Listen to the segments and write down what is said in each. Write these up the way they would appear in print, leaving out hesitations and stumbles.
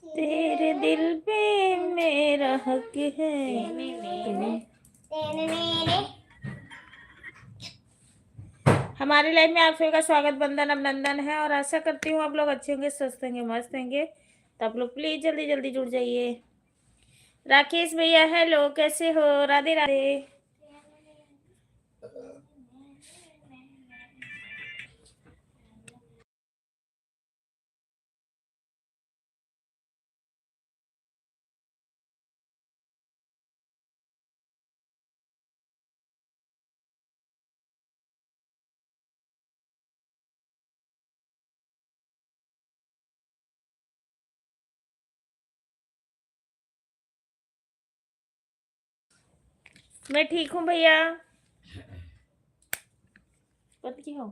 तेरे दिल पे मेरा हक है। हमारे लाइफ में आप सभी का स्वागत, बंधन अभिनंदन है और आशा करती हूँ आप लोग अच्छे होंगे, स्वस्थ होंगे, मस्त होंगे। तो आप लोग प्लीज जल्दी जल्दी जुड़ जाइए। राकेश भैया हेलो, कैसे हो? राधे राधे। मैं ठीक हूँ भैया, की हो?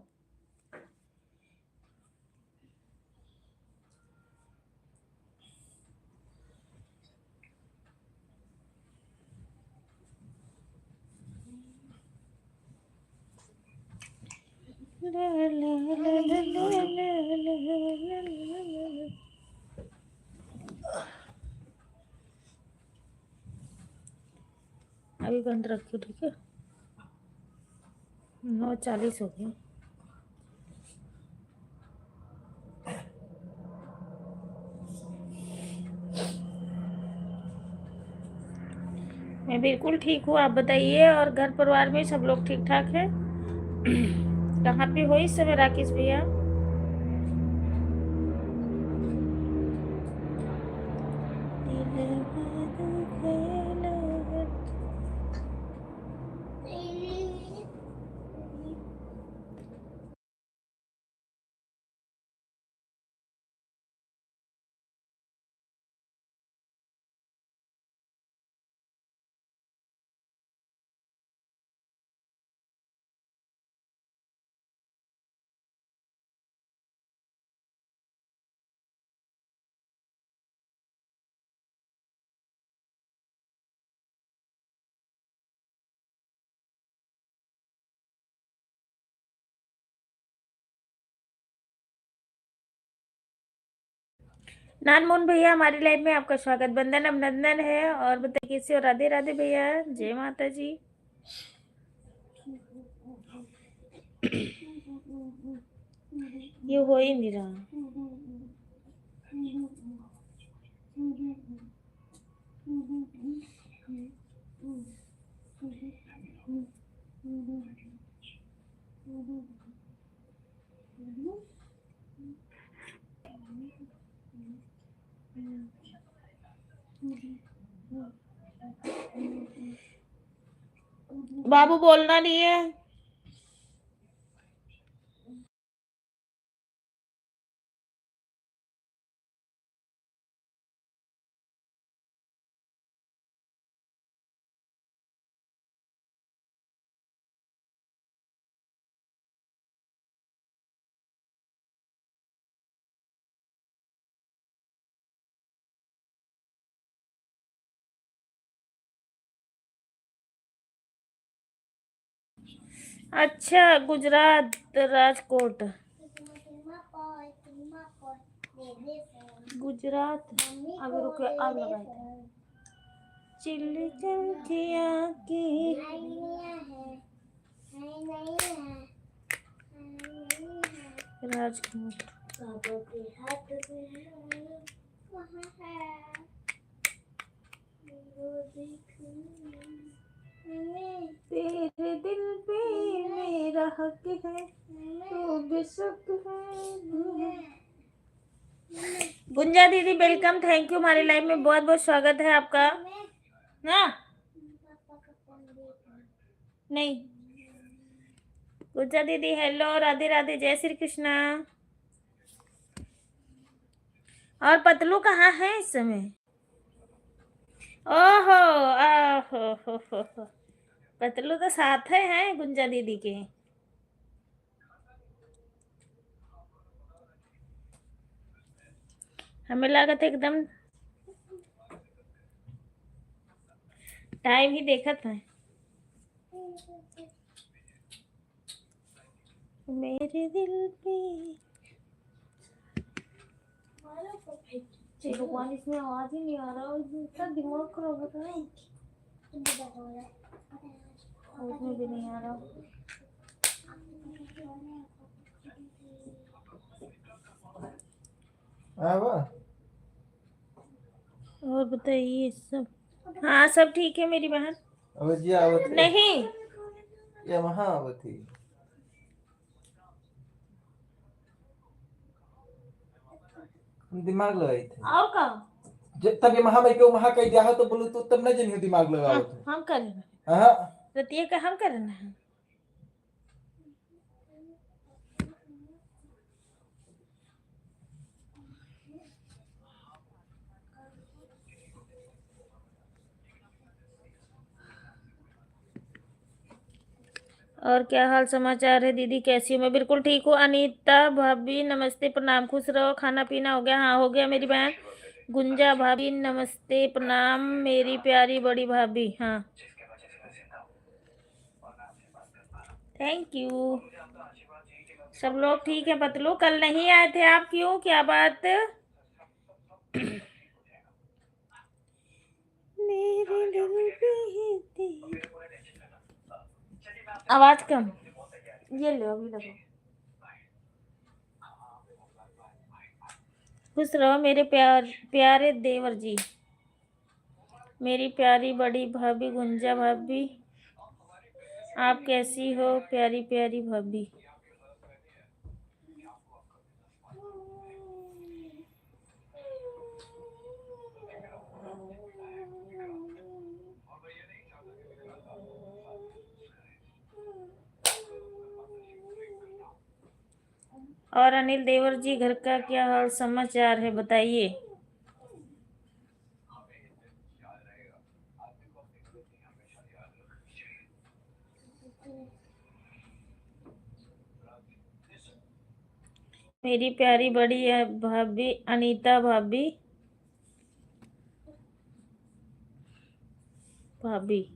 अभी बंद रखियो, ठीक है? 9:40 हो गई। मैं बिल्कुल ठीक हूँ, आप बताइए। और घर परिवार में सब लोग ठीक ठाक है? कहाँ पे हो इस समय राकेश भैया? नानमोहन भैया, हमारी लाइफ में आपका स्वागत, बंधन अभिनंदन है। और बताइए कैसे हो? राधे राधे भैया, जय माता जी। ये हो ही नहीं रहा। बाबू बोलना नहीं है। अच्छा, गुजरात, राजकोट, गुजरात। अब रुको, अब लगाए थे चिल्ली चमकिया की। राजकोट तेरे दिल पे मेरा हक है, तो बेशक है। गुंजा दीदी वेलकम, थैंक यू। हमारी लाइफ में बहुत बहुत स्वागत है आपका। ना नहीं, गुंजा दीदी हेलो, राधे राधे, जय श्री कृष्णा। और पतलू कहाँ है इस समय? ओहो, आहो, हो। पतलू तो साथ है गुंजा दीदी के। हमें लगा था एकदम टाइम ही देखा था। मेरे दिल पे भगवान, इसमें आवाज ही नहीं आ रहा, इसका दिमाग खराब होता है। उसमें भी नहीं आ रहा। और बताइए सब। हाँ सब ठीक है मेरी बहन। नहीं दिमाग लगाई थे आओ का तब ये महा क्यों महा कह दिया हो तो बोलू तो तब नहीं जनी दिमाग लगाओ थे। हम कर रहे हाँ रतिया का हम कर रहे हैं। और क्या हाल समाचार है दीदी, कैसी हो? मैं बिल्कुल ठीक हूँ। अनीता भाभी नमस्ते प्रणाम, खुश रहो। खाना पीना हो गया? हाँ हो गया मेरी बहन। गुंजा भाभी नमस्ते प्रणाम, मेरी प्यारी बड़ी भाभी। हाँ थैंक यू। सब लोग ठीक है। पतलू कल नहीं आए थे आप, क्यों, क्या बात? मेरे दिल पे ही थी। आवाज कम, ये लो अभी लगो। खुश रहो मेरे प्यारे देवर जी, मेरी प्यारी बड़ी भाभी गुंजा भाभी। आप कैसी हो प्यारी प्यारी भाभी? और अनिल देवर जी, घर का क्या हाल समाचार है बताइए। मेरी प्यारी बड़ी भाभी अनीता भाभी, भाभी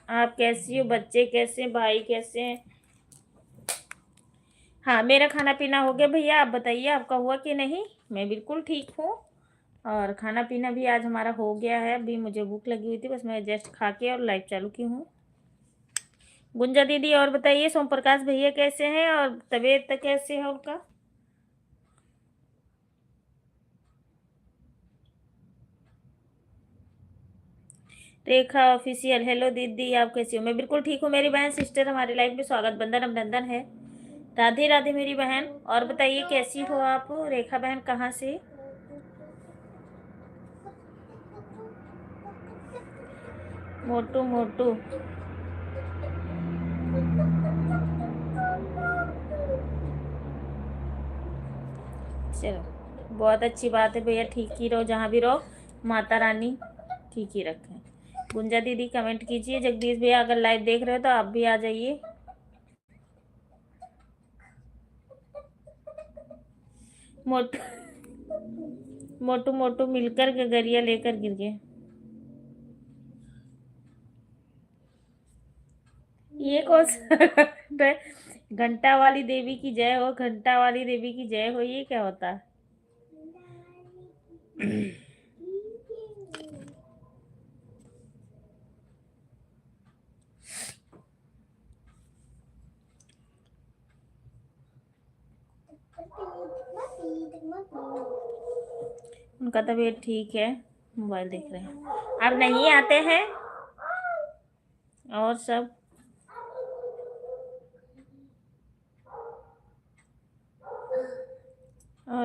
आप कैसी हो? बच्चे कैसे हैं? भाई कैसे हैं? हाँ मेरा खाना पीना हो गया भैया, आप बताइए आपका हुआ कि नहीं? मैं बिल्कुल ठीक हूँ। और खाना पीना भी आज हमारा हो गया है। अभी मुझे भूख लगी हुई थी, बस मैं जस्ट खा के और लाइव चालू की हूँ। गुंजा दीदी और बताइए, सोम प्रकाश भैया कैसे हैं और तबीयत कैसे है उनका? रेखा ऑफिशियल, हेलो दीदी आप कैसी हो? मैं बिल्कुल ठीक हूँ मेरी बहन। सिस्टर हमारी लाइफ में स्वागत बंदन अभिनंदन है। राधे राधे मेरी बहन। और बताइए कैसी हो आप? रेखा बहन कहाँ से? मोटू मोटू, चलो बहुत अच्छी बात है भैया, ठीक ही रहो जहाँ भी रहो, माता रानी ठीक ही रखें। गुंजा दीदी कमेंट कीजिए। जगदीश भैया अगर लाइव देख रहे हो तो आप भी आ जाइए। मोटू मोटू मोटू मिलकर गगरिया लेकर गिर गए। ये कौन सा घंटा वाली देवी की जय हो, घंटा वाली देवी की जय हो, ये क्या होता है? उनका तबीयत ठीक है, मोबाइल देख रहे हैं। अब नहीं आते हैं। और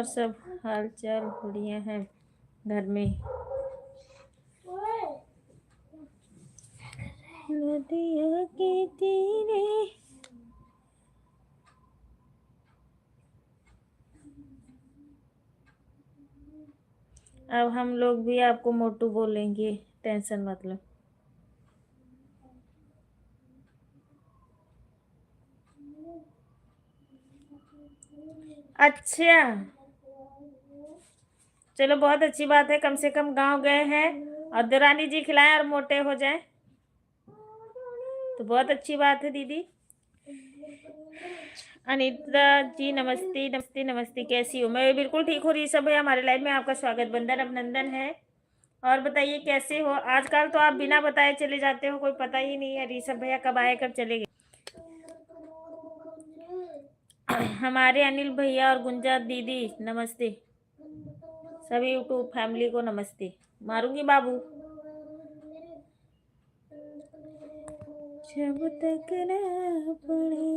सब हाल चाल बढ़िया है घर में। नदिया के तीरे अब हम लोग भी आपको मोटू बोलेंगे, टेंशन मत लो। अच्छा, चलो बहुत अच्छी बात है, कम से कम गांव गए हैं और दुरानी जी खिलाएं और मोटे हो जाएं, तो बहुत अच्छी बात है दीदी। अनीता जी नमस्ते नमस्ते नमस्ते, कैसी हो? मैं बिल्कुल ठीक हूँ ऋषभ भैया, हमारे लाइव में आपका स्वागत, बंदन अभिनंदन है। और बताइए कैसे हो? आजकल तो आप बिना बताए चले जाते हो, कोई पता ही नहीं है ऋषभ भैया कब आए कब चले गए। हमारे अनिल भैया और गुंजा दीदी नमस्ते, सभी यूट्यूब फैमिली को नमस्ते। मारूंगी बाबू जब तक ना पड़े।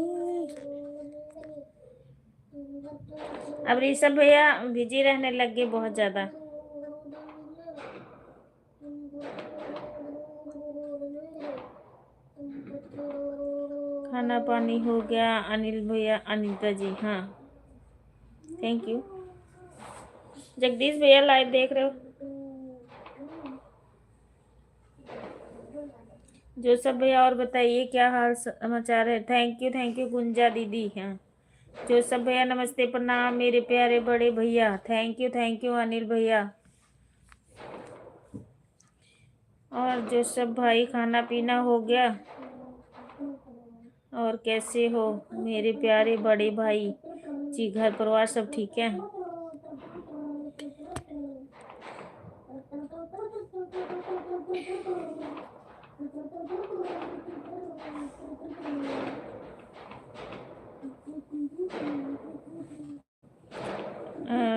अब ऋषभ भैया बिजी रहने लग गए बहुत ज्यादा। खाना पानी हो गया अनिल भैया, अनिता जी, हाँ थैंक यू। जगदीश भैया लाइव देख रहे हो? जोसफ भैया और बताइए क्या हाल समाचार है? थैंक यू गुंजा दीदी। हाँ जोसफ भैया नमस्ते प्रणाम मेरे प्यारे बड़े भैया, थैंक यू अनिल भैया। और जोसफ भाई खाना पीना हो गया? और कैसे हो मेरे प्यारे बड़े भाई जी, घर परिवार सब ठीक है?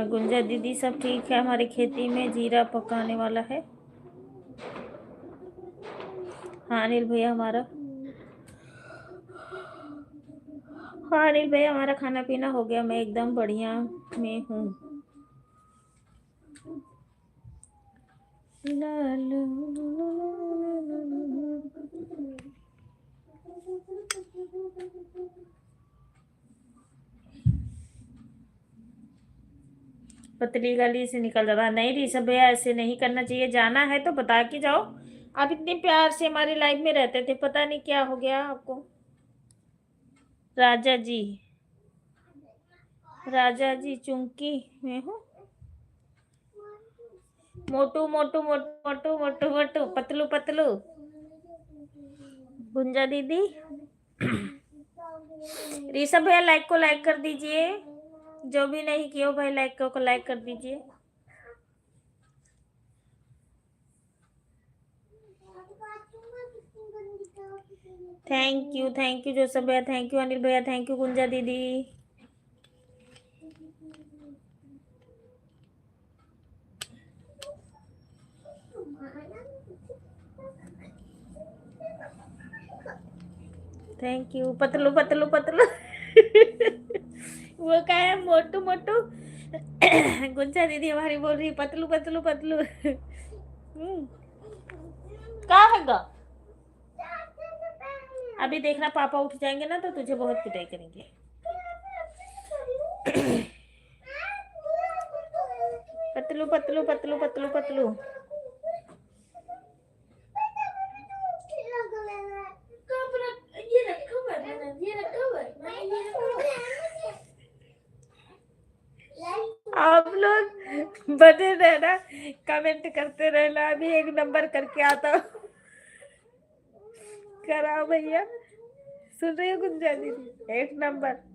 गुंजा दीदी सब ठीक है, हमारी खेती में जीरा पकाने वाला है। हाँ अनिल भैया हमारा, हाँ अनिल भैया हमारा खाना पीना हो गया, मैं एकदम बढ़िया में हूँ। पतली गली से निकल जाता नहीं ऋषभ भैया, ऐसे नहीं करना चाहिए, जाना है तो बता के जाओ। आप इतने प्यार से हमारी लाइफ में रहते थे, पता नहीं क्या हो गया आपको। राजा जी, राजा जी चुंकी में हूँ। मोटू मोटू मोटू मोटू मोटू मोटू पतलू पतलू। गुंजा दीदी ऋषभ भैया लाइक को लाइक कर दीजिए, जो भी नहीं किया भाई लाइक को लाइक कर दीजिए। थैंक यू जोसफ भैया, थैंक यू अनिल भैया, थैंक यू गुंजा दीदी। थैंक यू पतलू पतलू पतलू वो क्या है मोटू मोटू गुंजा दीदी हमारी बोल रही पतलू पतलू पतलू क्या है गा? अभी देखना पापा उठ जाएंगे ना तो तुझे बहुत पिटाई करेंगे। पतलू पतलू पतलू पतलू पतलू। आप लोग बने रहना, कमेंट करते रहना, अभी एक नंबर करके आता हूँ। कराओ भैया, सुन रही हो गुंजा दीदी? एक नंबर।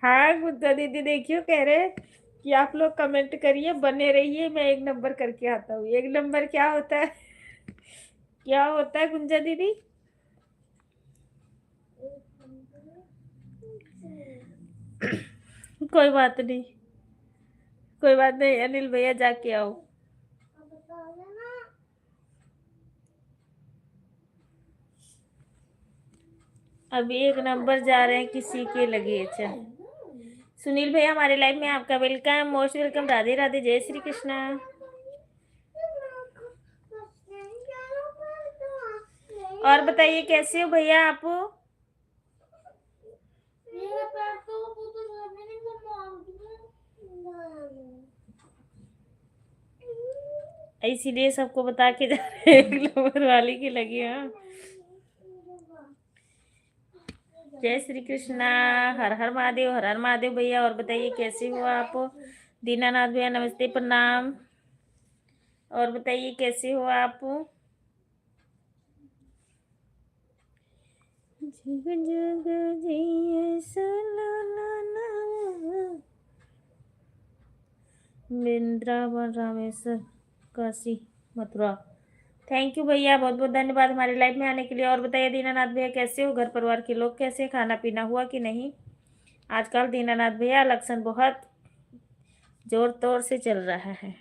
हाँ गुंजा दीदी देखियो, कह रहे कि आप लोग कमेंट करिए, बने रहिए, मैं एक नंबर करके आता हूँ। एक नंबर क्या होता है? क्या होता है गुंजा दीदी? कोई बात नहीं, कोई बात नहीं अनिल भैया, जाके आओ। अभी एक नंबर जा रहे हैं किसी के लगे। अच्छा सुनील भैया हमारे लाइव में आपका welcome, most welcome, Radhe Radhe, जय श्री कृष्णा। और बताइए कैसे हो भैया आप? इसीलिए सबको बता के जा रहे हैं ग्लोबल वाली की लगी। हाँ, जय श्री कृष्णा, हर हर महादेव, हर हर महादेव भैया। और बताइए कैसे हो आप? दीनानाथ भैया नमस्ते, प्रणाम। और बताइए कैसे हो आप? जग जग जिए सलाना, वृंदावन, रामेश्वर, काशी, मथुरा। थैंक यू भैया, बहुत बहुत धन्यवाद हमारे लाइव में आने के लिए। और बताइए दीनानाथ भैया कैसे हो? घर परिवार के लोग कैसे? खाना पीना हुआ कि नहीं? आजकल दीनानाथ भैया इलेक्शन बहुत जोर तोर से चल रहा है।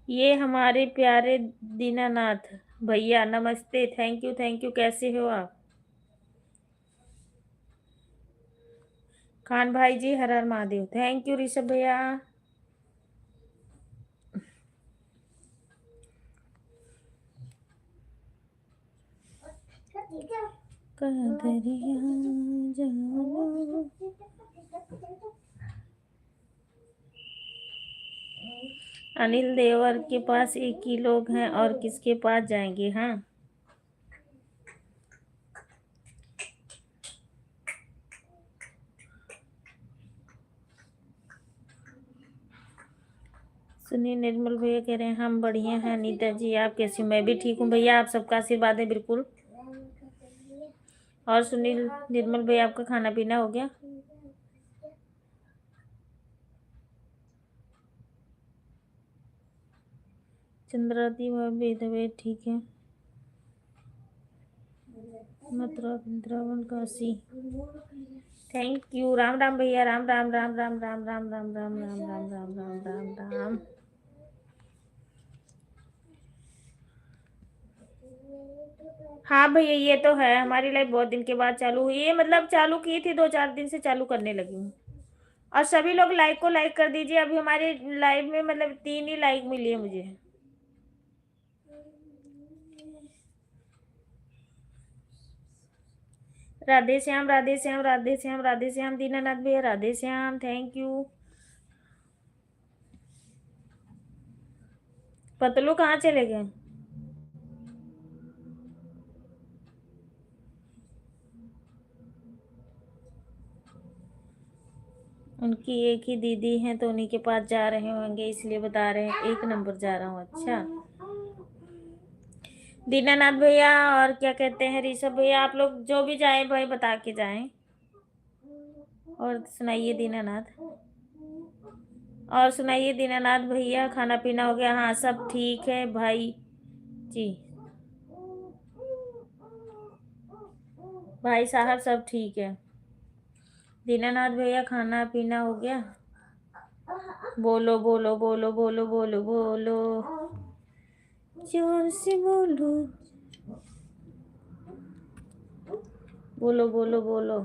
ये हमारे प्यारे दीनानाथ भैया नमस्ते, थैंक यू, कैसे हो आप? खान भाई जी हर हर महादेव, थैंक यू ऋषभ भैया। कदरिया जानो, अनिल देवर के पास एक ही लोग हैं और किसके पास जाएंगे? हाँ, सुनिए निर्मल भैया कह रहे हैं हम बढ़िया हैं। नीता जी आप कैसी? मैं भी ठीक हूँ भैया, आप सबका आशीर्वाद है बिल्कुल। और सुनील निर्मल भैया आपका खाना पीना हो गया? चंद्रावती भाभी ठीक है। Mathura, Vrindavan, Kashi, thank you. राम राम भैया, राम राम राम राम राम राम राम राम राम राम राम राम राम राम। हाँ भैया ये तो है, हमारी लाइफ बहुत दिन के बाद चालू हुई है, मतलब चालू की थी 2-4 दिन से चालू करने लगी हूँ। और सभी लोग लाइक को लाइक कर दीजिए। अभी हमारे लाइव में मतलब 3 ही लाइक मिली है मुझे। राधे श्याम, राधे श्याम, राधे श्याम, राधे श्याम, दीनानाथ भैया राधे श्याम, थैंक यू। पतलू कहाँ चले गए? उनकी एक ही दीदी है तो उन्हीं के पास जा रहे होंगे, इसलिए बता रहे हैं 1 नंबर जा रहा हूँ। अच्छा दीनानाथ भैया, और क्या कहते हैं ऋषभ भैया, आप लोग जो भी जाएं भाई बता के जाएं। और सुनाइए दीनानाथ, और सुनाइए दीनानाथ भैया, खाना पीना हो गया? हाँ सब ठीक है भाई जी, भाई साहब सब ठीक है। दीनानाथ भैया खाना पीना हो गया? बोलो बोलो बोलो बोलो बोलो बोलो, जोर से बोलो, बोलो बोलो बोलो।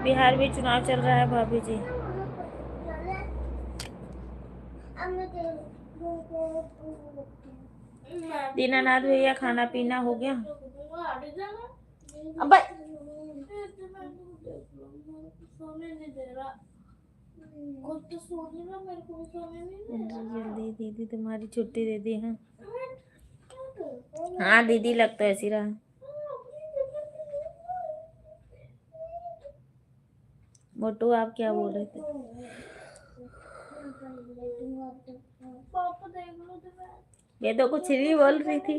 बिहार में चुनाव चल रहा है भाभी जी। दीनानाथ भैया खाना पीना हो गया? अब जल्दी दीदी तुम्हारी छुट्टी दे दी है। हाँ दीदी लग तो ऐसी रहा। मोटू आप क्या बोल रहे थे? मैं तो कुछ नहीं बोल रही थी।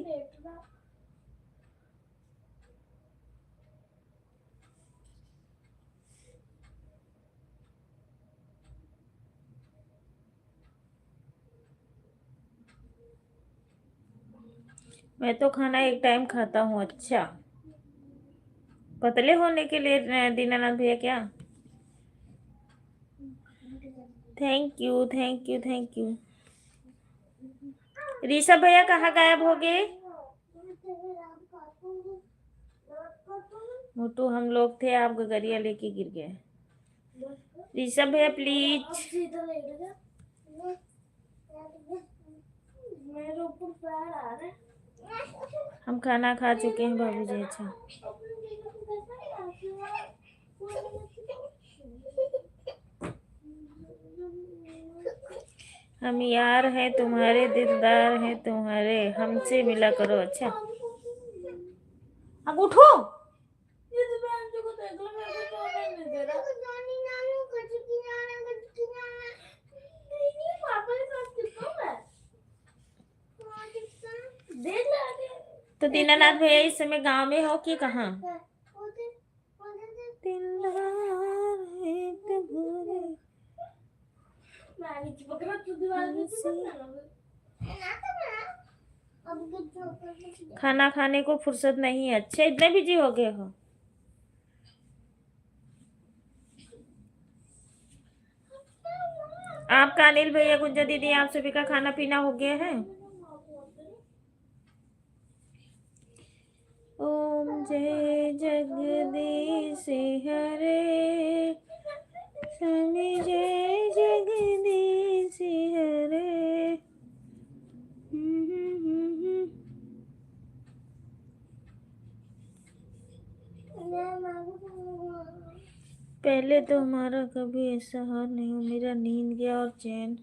मैं तो खाना एक टाइम खाता हूँ। अच्छा पतले होने के लिए दीनानाथ भैया क्या? Thank you thank you thank you. Rishabh भैया कहाँ गायब हो गए? मोटू हम लोग थे, आप गगरिया लेके गिर गए। ऋषभ भैया प्लीज। मेरे ऊपर पैर आ रहे। हम खाना खा चुके हैं बाबूजी। अच्छा, हम यार हैं तुम्हारे, दिलदार हैं तुम्हारे, हमसे मिला करो। अच्छा, अब उठो। तो दीनानाथ भैया इस समय गांव में हो कि कहाँ? दिलदार है तुम्हारे, खाना खाने को फुर्सत नहीं है। अच्छा, इतने बिजी हो गए हो? आपका, अनिल भैया, गुंजा दीदी, आप सभी का खाना पीना हो गया है? ओम जय जगदीश हरे, स्वामी जय जगदीश हरे। पहले तो हमारा कभी ऐसा हाल नहीं हो, मेरा नींद गया और चैन।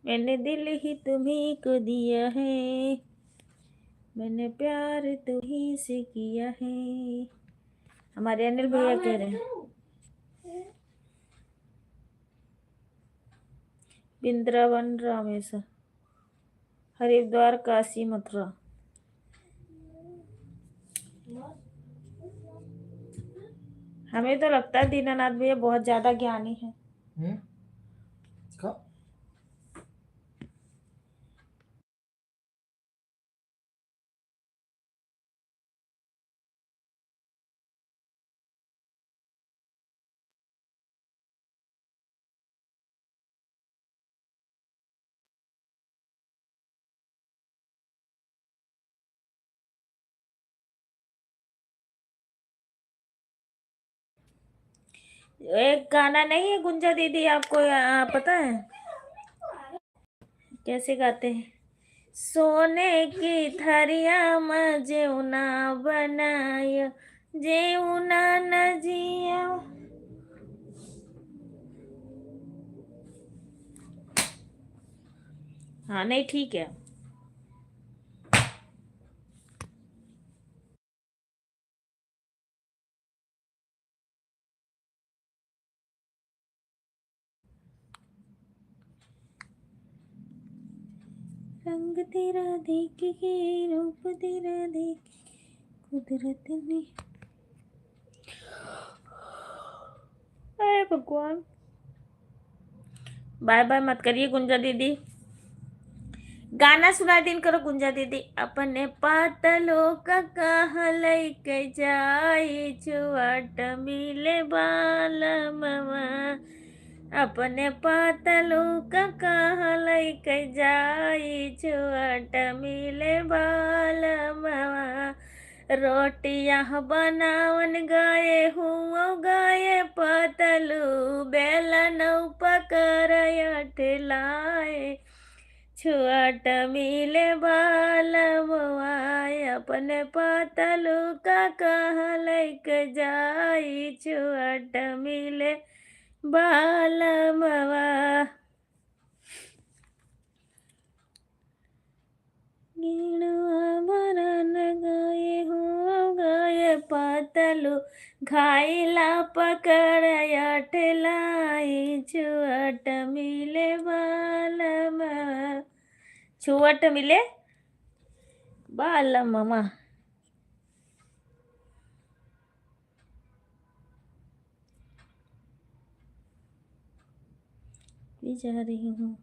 मैंने दिल ही तुम्ही को दिया है, मैंने प्यार तुम्ही से किया है। हमारे अनिल भैया कह रहे हैं। वृंदावन, रामेश्वर, हरिद्वार, काशी, मथुरा। हमें तो लगता है दीनानाथ भैया बहुत ज्यादा ज्ञानी है। का? एक गाना नहीं है गुंजा दीदी, आपको पता है कैसे गाते हैं? सोने की थरिया में जेउना बनाय, जेउना न जिया। हाँ, नहीं ठीक है। रंग तेरा देख के, रूप तेरा देख, कुदरत ने। अरे भगवान, बाय बाय मत करिए गुंजा दीदी। गाना सुना दिन करो गुंजा दीदी। अपने पातलो का कहा लैके जाई, छुआट मिले बाल मवा। अपने पातलो का कहा लैके जाई, छुआट मिले बाल मवा। रोटियां बनावन गए हुआ, गए पतलू बेलन पकर ठेलाए, छुआट मिले बाल मोआय। अपने पातलू का कहा लैके जाई, छुआट मिले बाल मवा। भरन गए हो, गए पातलू घायला पकड़ ठेलाई, छुआट मिले बाल मवा। छुआट मिले बाल मामा। भी जा रही हूँ।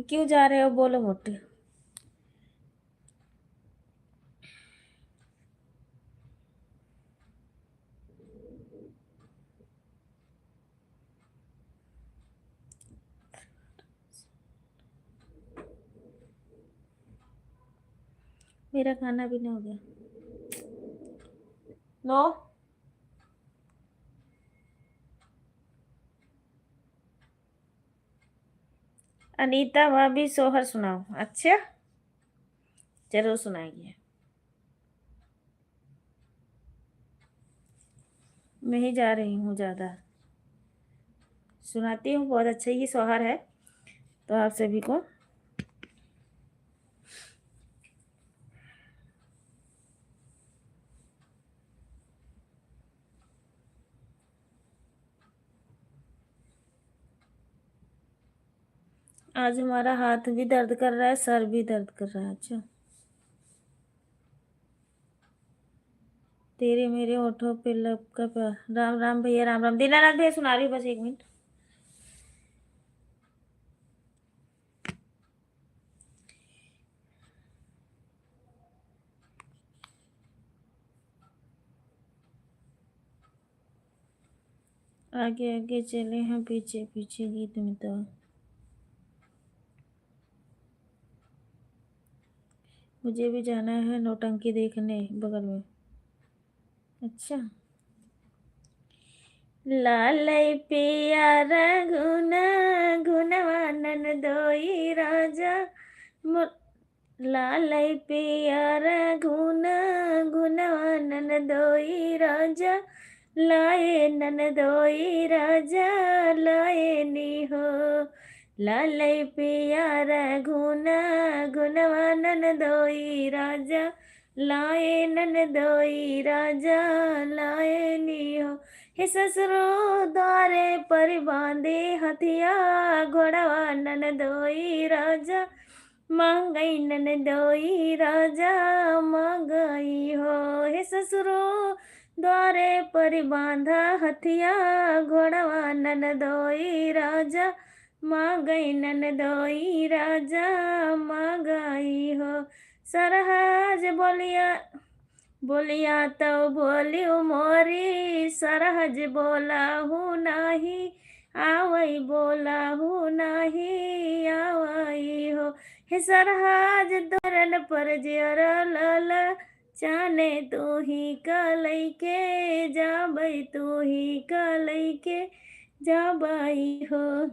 क्यों जा रहे हो बोलो मोटे? मेरा खाना पीना हो गया। नो, अनीता भाभी सोहर सुनाओ। अच्छा, जरूर सुनाएंगे। मैं ही जा रही हूँ ज़्यादा, सुनाती हूँ। बहुत अच्छा ही सोहर है, तो आप सभी को आज हमारा हाथ भी दर्द कर रहा है, सर भी दर्द कर रहा है। अच्छा, तेरे मेरे होठों पे लब का प्यार। राम राम भैया, राम राम। दीनानाथ भैया सुना रही हूँ, बस 1 मिनट। आगे आगे चले हैं, पीछे पीछे गीत में तो मुझे भी जाना है नौटंकी देखने बगल में। अच्छा, लालय पिया रघुना गुणवानन दोई राजा लालय पिया रघुना गुणवानन दोई राजा लाए नन दोई राजा लाए नी हो। लालय पिया रघुना गुणवानन दोई राजा लाए नन दोई राजा लाए नी हो। हे ससुरो द्वारे पर बांधे हथिया घोड़वा नन दोई राजा मांगई नन दोई राजा मांगई हो। हे ससुरो द्वारे पर बांधा हथिया घोड़वा नन दोई राजा मांगई नन दोई राजा मांगई हो। सरहज बोलिया तो बोलियो मोरी सरहज बोला हूँ नाही आवई बोला हूँ नाही आवई हो। हे सरहज धरन पर जियर लल चाने तू ही कलई के जाबई तू ही कलई के जाबई हो।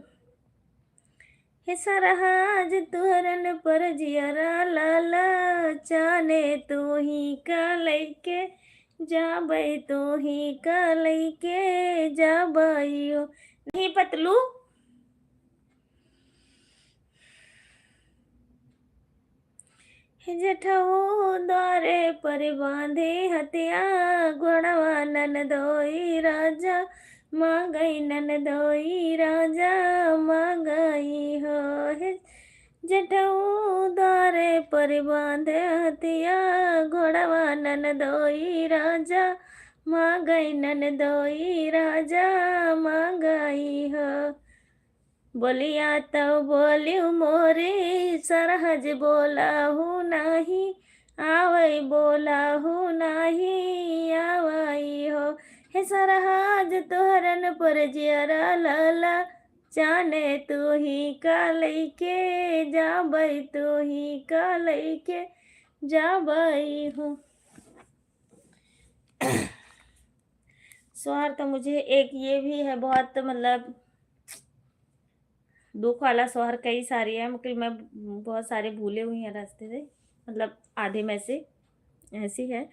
हे सरहज तुहरन पर जियरा लाला चाने तू ही का लैके जाबई तू ही का लैके जाबई हो। नहीं पतलू, हे जेठऊ द्वारे पर बांधे हतिया घोड़वा नन दोई राजा मांगई नन दोई राजा मांगई हो। हे जेठऊ द्वारे पर बांधे हतिया घोड़वा नन दोई राजा मांगई नन दोई राजा मांगई हो। बोलिया तो बोलियो मोरे सरहज बोला हूँ नाही आवई बोला हूँ नाही आवई हो। हे सरहज तोहरन पर जियरा लाला चाने तू ही का लैके जाबई तू ही का लैके जाबई हो। सोहर तो मुझे एक ये भी है, बहुत मतलब दुख वाला सोहर कई सारी है, मतलब मैं बहुत सारे भूले हुई हैं रास्ते से, मतलब आधे में से ऐसी है।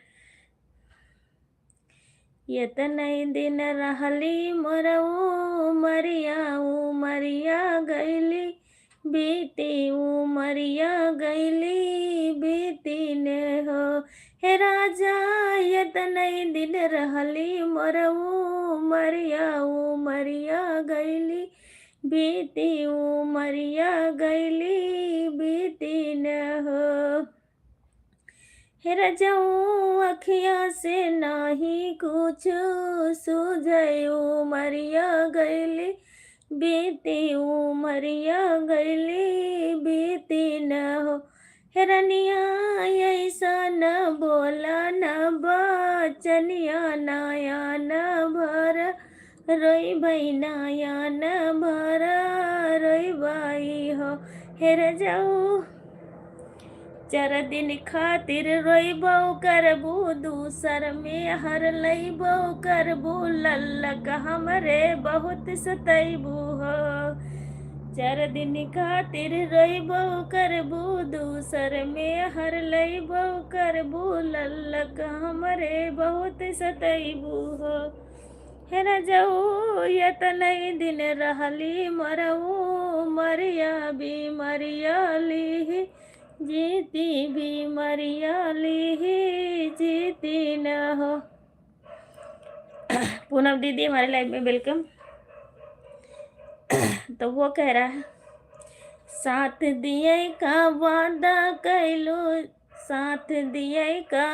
यतनई दिन रहली मरऊ मरिया गईली बीती मरिया गईली बीती ने हो। हे राजा यतनई दिन रहली मरऊ मरिया गईली बीती मरिया गईली बीती न हो। हे रजऊ अखिया से नाही कुछ सूझऊ मरिया गईली बीती मरिया गईली बीती न हो। हिरनिया ऐसा न बोला न बचनिया नाया न भर रोई भाई नाया न भर रोई बाई हो। हेर जाऊ चार दिन खातिर रोइबो करबू दूसर में हर लइबो करबू लल्लक हमरे बहुत सतैबू हो। चार दिन खातिर रोइबो करबू दूसर में हर लइबो करबू लल्लक हमरे बहुत सतैबू हो। हेर जाऊ यतनै दिन रहली मरऊ मरिया भी मरियाली जीती भी मरियाली जीती न हो। पूनम दीदी हमारे लाइफ में वेलकम। तो वो कह रहा है साथ दिए का वादा कैलो साथ दिए का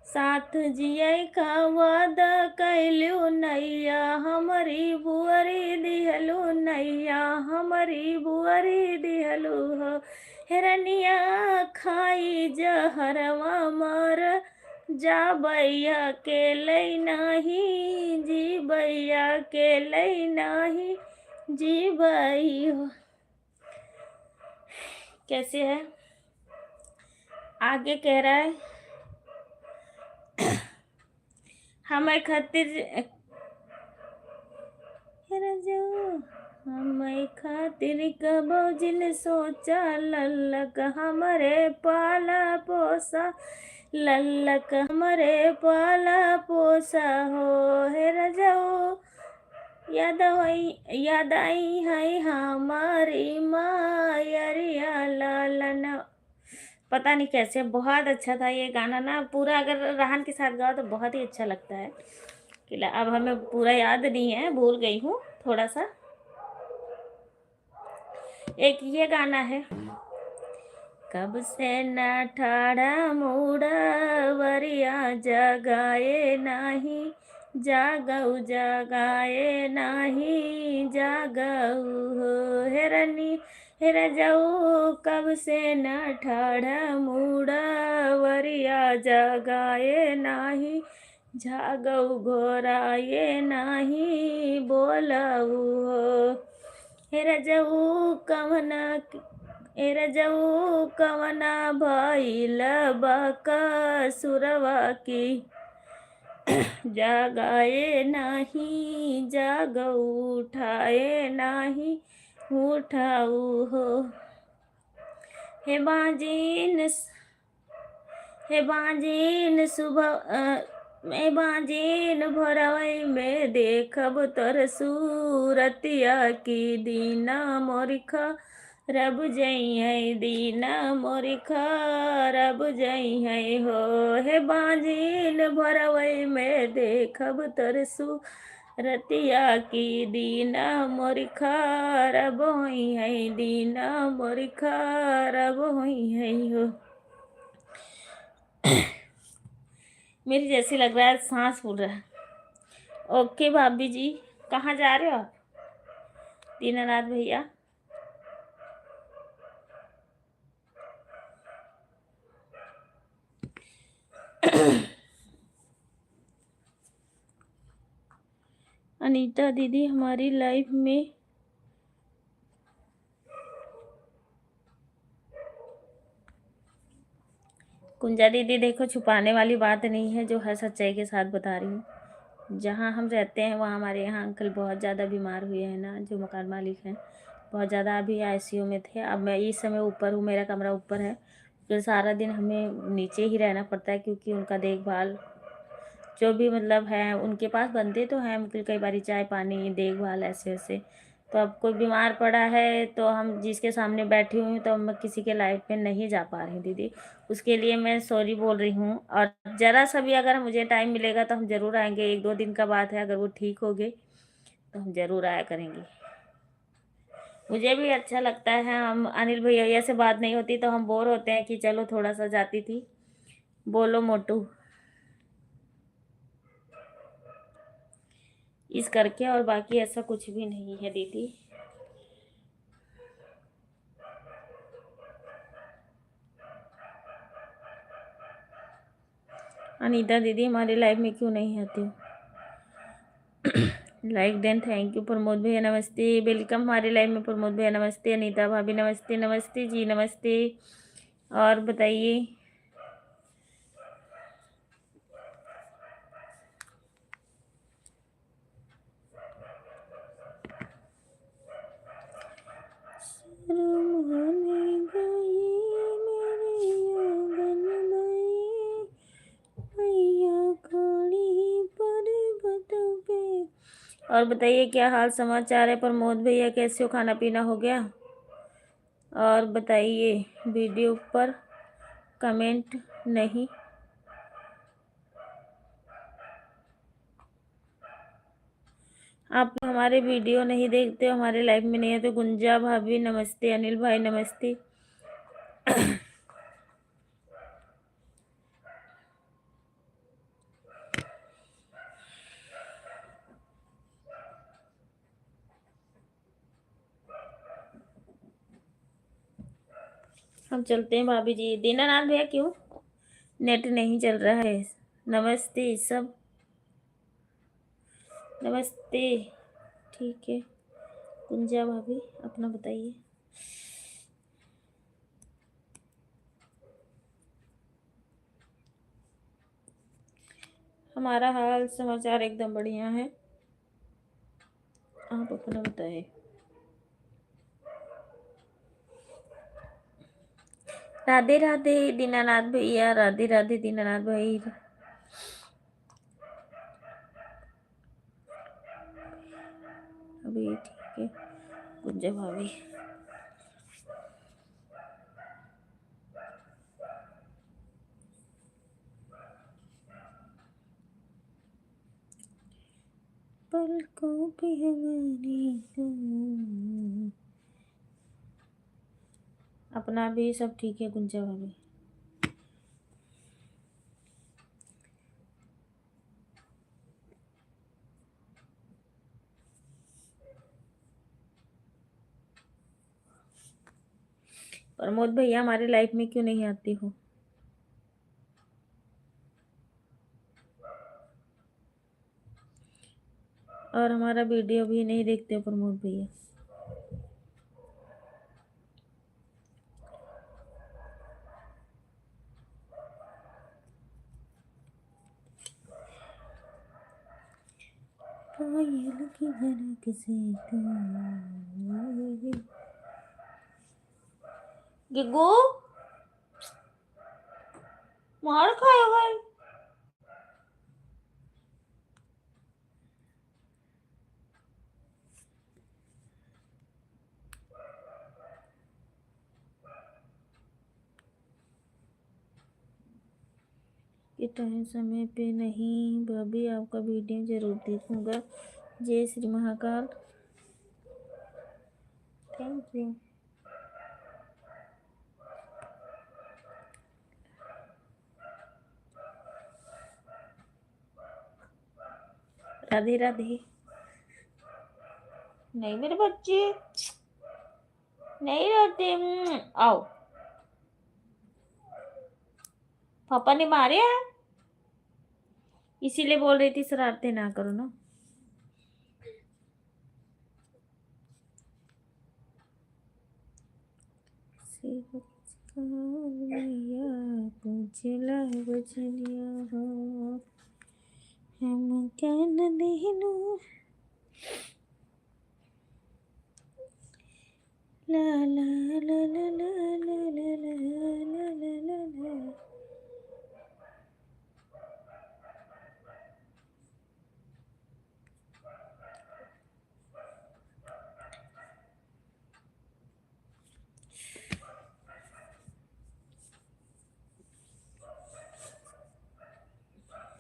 साथ जिए का वादा कैलो नैया हमारी बुआरी दिहलो नैया हमारी बुआरी दिहलो हो। हिरनिया खाई जहरवा मार जा बैया के लई नाही जी बैया के लई नाही जी बाई हो। कैसे है आगे कह रहा है हमें खातिर हमें खातिर कबो जिन सोचा लल्लक हमरे पाला पोसा लल्लक हमरे पाला पोसा हो। हे रजो याद आई है हमारी मायरिया लालना। पता नहीं कैसे बहुत अच्छा था ये गाना ना। पूरा अगर राहन के साथ गाओ तो बहुत ही अच्छा लगता है। कि अब हमें पूरा याद नहीं है, भूल गई हूँ थोड़ा सा। एक ये गाना है कब से न ठाड़ा मूड़ा वरिया जगाए नाही जागऊ जगाए नाही जागऊ हो। हेरनी हेर जाऊ कब से न ठाड़ा मूड़ा वरिया जगाए नाही जागऊ घोराए नाही बोलऊ हो। हेर जाऊ कवना हेर जाऊ कवना भइल बका सुरवा की जागाए नाही जाग उठाए नाही उठाऊ हो। हे बाजीन सुबह मैं बाजीन भरवई में देखब तर सूरतिया की दीना मोरिखा रब जई है दीना मोरिखा रब जई है हो। हे बाजीन भरवई में देखब तर सूरतिया की दीना मोरिखा रब होई है दीना मोरिखा रब होई है हो। मेरी जैसी लग रहा है सांस फूल रहा है। ओके भाभी जी कहाँ जा रहे हो आप? दीनानाथ भैया अनीता दीदी हमारी लाइफ में कुंजा दीदी देखो छुपाने वाली बात नहीं है, जो है सच्चाई के साथ बता रही हूँ। जहाँ हम रहते हैं वहाँ हमारे यहाँ अंकल बहुत ज़्यादा बीमार हुए हैं ना, जो मकान मालिक हैं बहुत ज़्यादा अभी आईसीयू में थे। अब मैं इस समय ऊपर हूँ, मेरा कमरा ऊपर है, फिर सारा दिन हमें नीचे ही रहना पड़ता है क्योंकि उनका देखभाल जो भी मतलब है उनके पास बंदे तो हैं, मतलब कई बार चाय पानी देखभाल ऐसे वैसे। तो अब कोई बीमार पड़ा है तो हम जिसके सामने बैठी हुई हूँ तो मैं किसी के लाइफ में नहीं जा पा रही दीदी, उसके लिए मैं सॉरी बोल रही हूँ। और ज़रा सा भी अगर मुझे टाइम मिलेगा तो हम ज़रूर आएंगे। 1-2 दिन का बात है, अगर वो ठीक हो गए तो हम ज़रूर आया करेंगे। मुझे भी अच्छा लगता है। हम अनिल भैया से बात नहीं होती तो हम बोर होते हैं कि चलो थोड़ा सा जाती थी। बोलो मोटू इस करके, और बाकी ऐसा कुछ भी नहीं है दीदी। अनीता दीदी हमारी लाइफ में क्यों नहीं आती हो? Like then thank you. Pramod भैया नमस्ते, वेलकम हमारे लाइफ में। प्रमोद भैया नमस्ते, अनीता भाभी नमस्ते, नमस्ते जी नमस्ते। और बताइए। और बताइए क्या हाल समाचार है प्रमोद भैया, कैसे हो, खाना पीना हो गया? और बताइए, वीडियो पर कमेंट नहीं। आप हमारे वीडियो नहीं देखते हो, हमारे लाइव में नहीं है तो गुंजा भाभी नमस्ते, अनिल भाई नमस्ते। हम चलते हैं भाभी जी। दीनानाथ भैया क्यों नेट नहीं चल रहा है? नमस्ते सब, नमस्ते। ठीक है गुंजा भाभी, अपना बताइए। हमारा हाल समाचार एकदम बढ़िया है, आप अपना बताइए। राधे राधे दीनानाथ भैया, राधे राधे दीनानाथ भाई। अभी ठीक है गुंजा भाभी। पलकों पे हमारी अपना भी सब ठीक है गुंजा भाभी। प्रमोद भैया हमारे लाइफ में क्यों नहीं आती हो? और हमारा वीडियो भी नहीं देखते हो प्रमोद भैया? पायल की धड़क से गिग्गू मार खाया भाई। कि टाइम समय पे नहीं भाभी, आपका वीडियो जरूर देखूंगा। जय श्री महाकाल। Thank you. राधे राधे। नहीं मेरे बच्चे नहीं रहते। आओ, पापा ने मारे हैं इसीलिए बोल रही थी शरारतें ना करो ना। पूछला बचनिया हो हम क्या न देनो ला ला ला ला ला ला ला ला ला ला ला।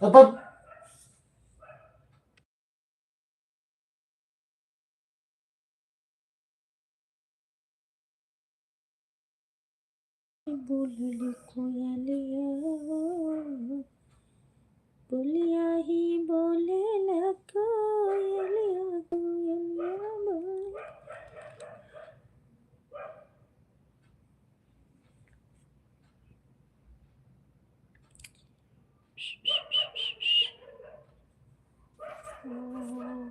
अब बोलली कोयलिया बोलिया ही बोले ला कोयलिया कोयलिया बोल।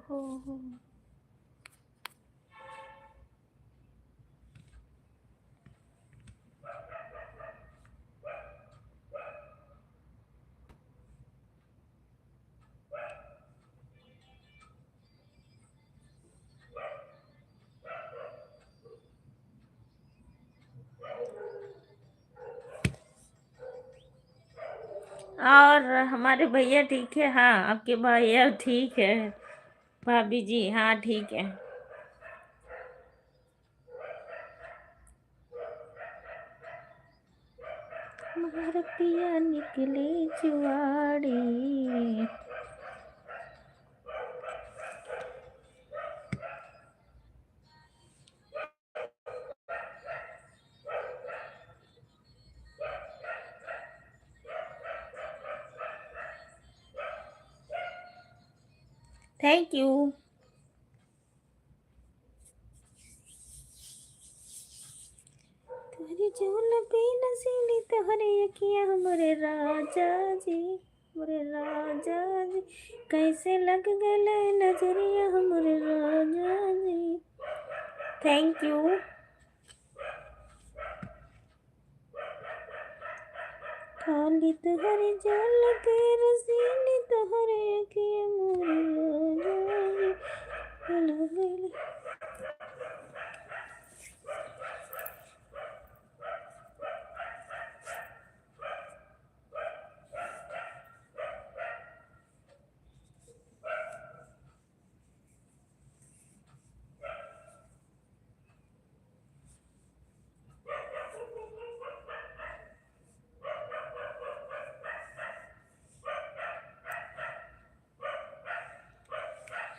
हो। और हमारे भैया ठीक है? हाँ, आपके भैया ठीक है। भाभी जी हाँ ठीक है। हमारा पिया निकले जुआड़ी। Thank you. तुम्हारी जोल पे नसीली तोहरे अखियां हमरे राजा जी, हमरे राजा जी, कैसे लग गए नजरिया हमरे राजा जी। Thank you. खाली तोहरे जोल के रसीली तोहरे अखियां हमरे राजा जी लग गए।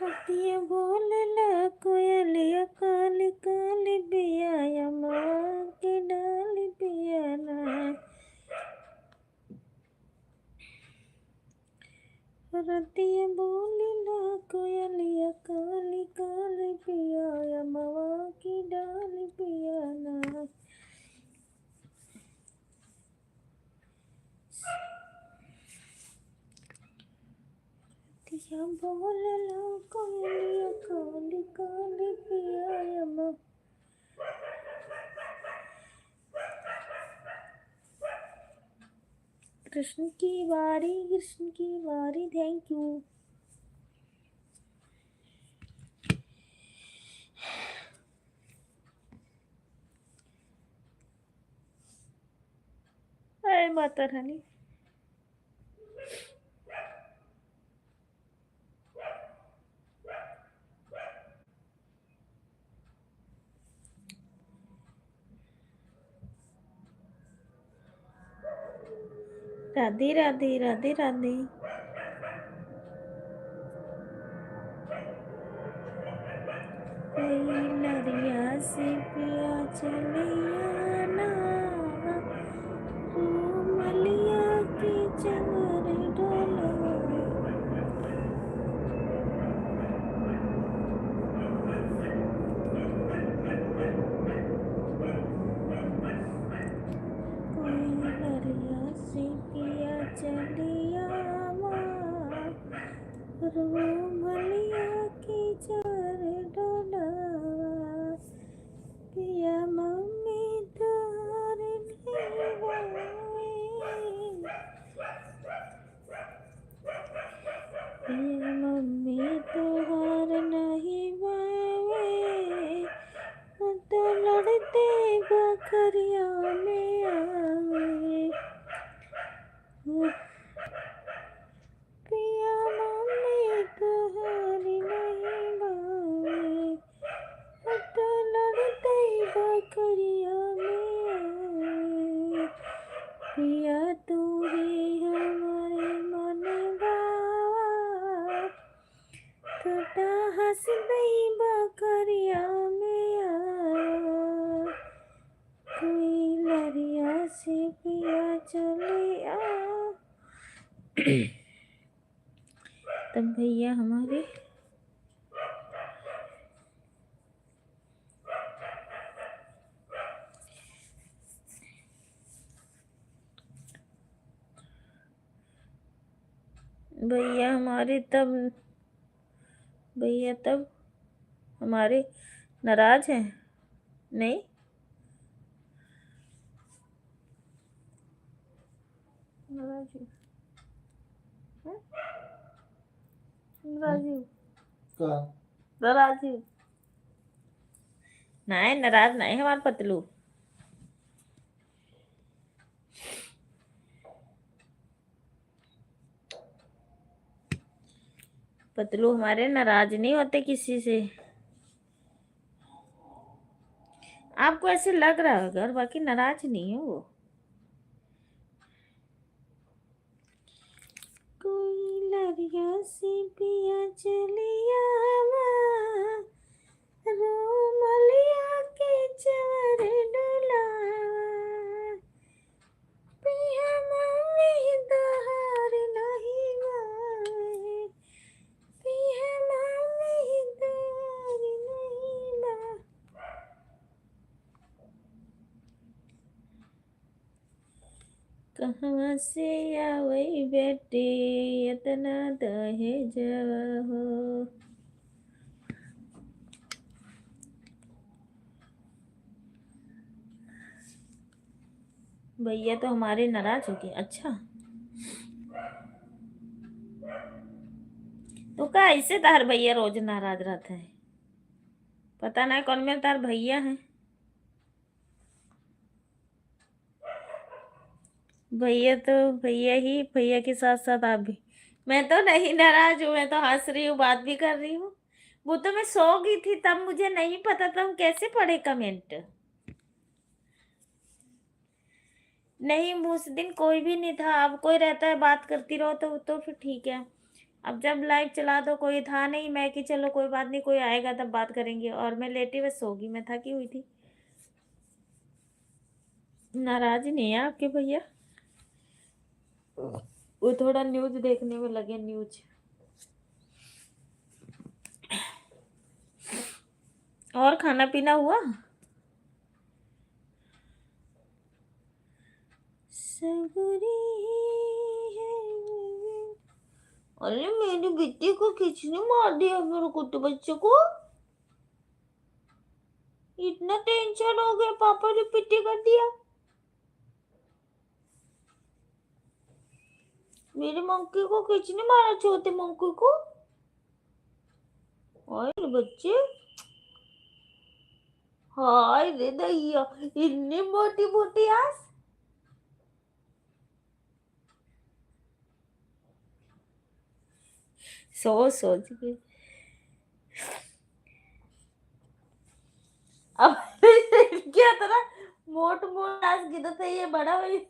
रतिया बोलला कोयलिया काली काली बिया माँ के डाली पियाना। रतिया बोलला कोयलिया काली काली बिया माँ की डाली पियाना। रतिया बोलला कोयलिया काली काली बिया माँ। कृष्ण की बारी थैंक यू। अरे माता रानी। राधे राधे राधे राधे। कोई लरिया से पिया चलिया ना, मलिया की चवर डोला। कोई लरिया से पिया चलिया मलिया की चवर डोला। पिया मम्मी तोहर नहीं बावे, पिया मम्मी तोहर नहीं बावे, तो लड़ते बखरिया में आवे। पिया मम्मी तोहर नहीं बावे, तो लड़ते बखरिया में आवे। पिया तू ही हमारे मन बावा, छोटा हंस दई बखरिया में आवा। कोई लरिया से पिया चलिया। तब भैया हमारे भैया तब हमारे नाराज हैं? नहीं, नाराज हूँ। हैं? नाराज हूँ। का नाराज हूँ। नहीं नाराज नहीं हमारे पतलू। पतलू हमारे नाराज नहीं होते किसी से, आपको ऐसे लग रहा होगा, और बाकी नाराज नहीं है वो। कोई लरिया सी पिया चलिया रोमलिया के चवर डोलावा, पिया मम्मी तोहार नहीं गावे, पिया मम्मी तोहार नहीं बा। कहवा से आवई बेटे इतना दहेजवा हो। भैया तो हमारे नाराज हो गए। अच्छा तो का ऐसे तार भैया रोज नाराज रहता है, पता नहीं कौन में तार भैया है। भैया तो भैया ही, भैया के साथ साथ आप भी। मैं तो नहीं नाराज हूँ, मैं तो हंस रही हूँ, बात भी कर रही हूँ। वो तो मैं सो गई थी, तब मुझे नहीं पता था हम कैसे पढ़े कमेंट। नहीं उस दिन कोई भी नहीं था, अब कोई रहता है बात करती रहो तो फिर ठीक है। अब जब लाइव चला तो कोई था नहीं, मैं कि चलो कोई बात नहीं, कोई आएगा तब बात करेंगे, और मैं लेटी हुई सो गई, मैं थकी हुई थी। नाराज नहीं है आपके भैया, वो थोड़ा न्यूज देखने में लगे, न्यूज। और खाना पीना हुआ? सगुरी है। अरे मेरी बेटी को किसने मार दिया, मेरे कुत्ते बच्चे को? इतना टेंशन हो गया, पापा ने पिट्टी कर दिया। मेरे मंकी को किसने मारा, छोटे मंकी को? और बच्चे, हाय रे दैया, इतनी मोटी मोटी आस। सोच सोच के अब क्या था, मोट मोट आस गिरा था, ये बड़ा भाई।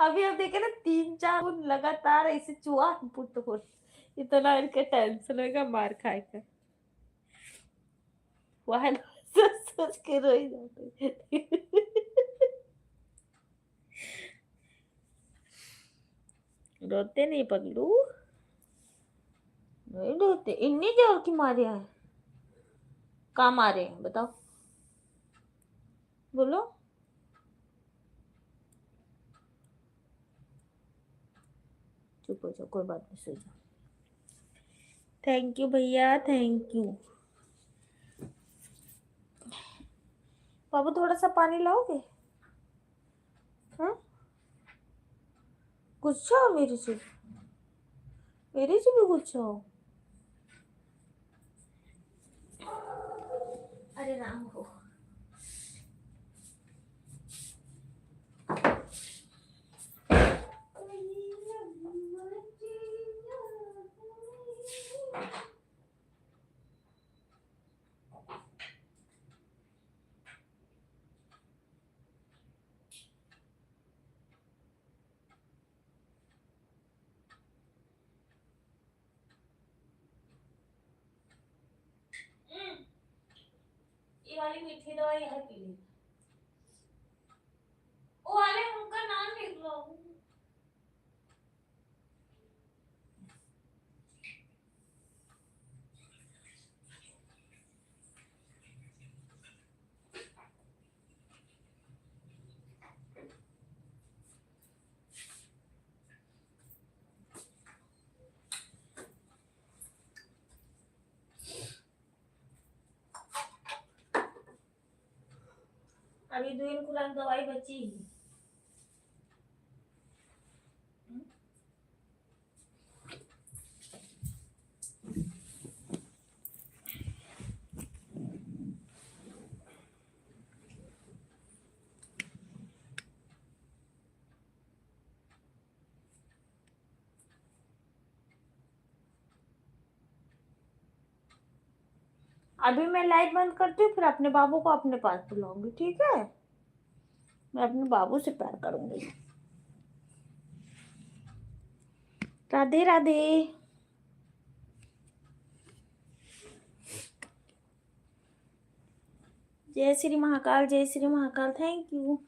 अभी हम देखे ना 3-4 दिन लगातार ऐसे चुहा पुट पुट, इतना इनके टेंशन होगा मार खाएगा। वह सोच सोच के रो ही जाते। रोते नहीं पगलू, नहीं रोते, इतनी जोर की मारे है। कहाँ मारे हैं बताओ, बोलो। चुप हो जाओ, कोई बात नहीं, सो जाओ। थैंक यू भैया, थैंक यू। बाबू थोड़ा सा पानी लाओगे? हाँ, गुस्सा हो मेरे से, मेरे से भी गुस्सा हो? अरे राम हो। ये वाली मीठी दवाई है, पी ली। वो वाले उनका नाम लिख लो। अभी 2 दिन खुराक दवाई बची ही। अभी मैं लाइट बंद करती हूँ, फिर अपने बाबू को अपने पास बुलाऊंगी, ठीक है। मैं अपने बाबू से प्यार करूंगी। राधे राधे। जय श्री महाकाल, जय श्री महाकाल। Thank you.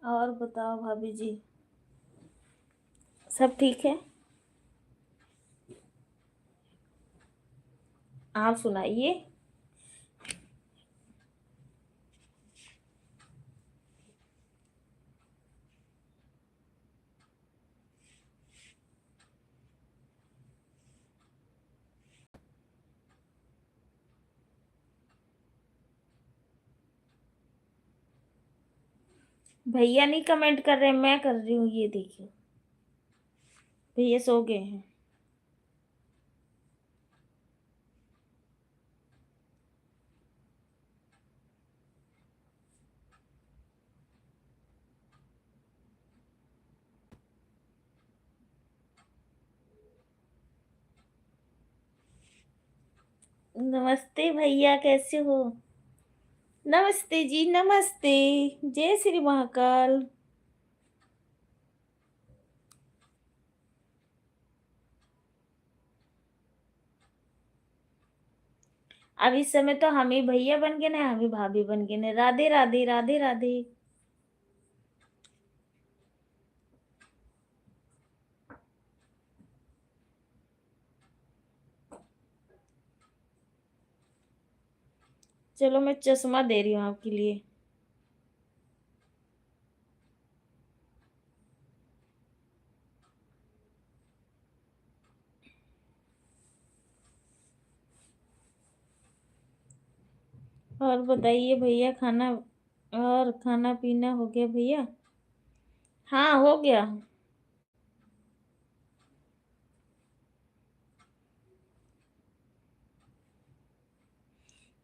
और बताओ भाभी जी, सब ठीक है? आप सुनाइए। भैया नहीं कमेंट कर रहे, मैं कर रही हूँ, ये देखिए। भैया सो गए हैं। नमस्ते भैया, कैसे हो? नमस्ते जी, नमस्ते। जय श्री महाकाल। अब इस समय तो हम ही भैया बन गए ना, हम ही भाभी बन गए ना। राधे राधे, राधे राधे। चलो मैं चश्मा दे रही हूँ आपके लिए। और बताइए भैया, खाना और खाना पीना हो गया भैया? हाँ, हो गया।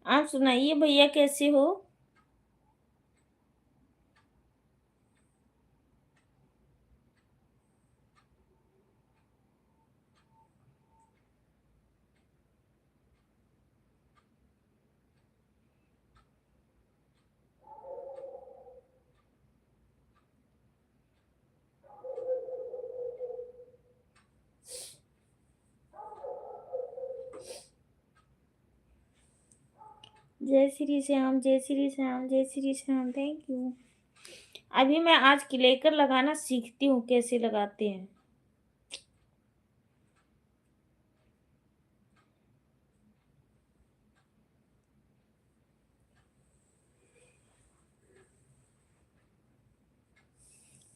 आप सुनाइए भैया, कैसे हो? जय श्री श्याम, जय श्री श्याम, जय श्री श्याम। Thank you. अभी मैं आज क्लेकर लगाना सीखती हूँ, कैसे लगाते हैं।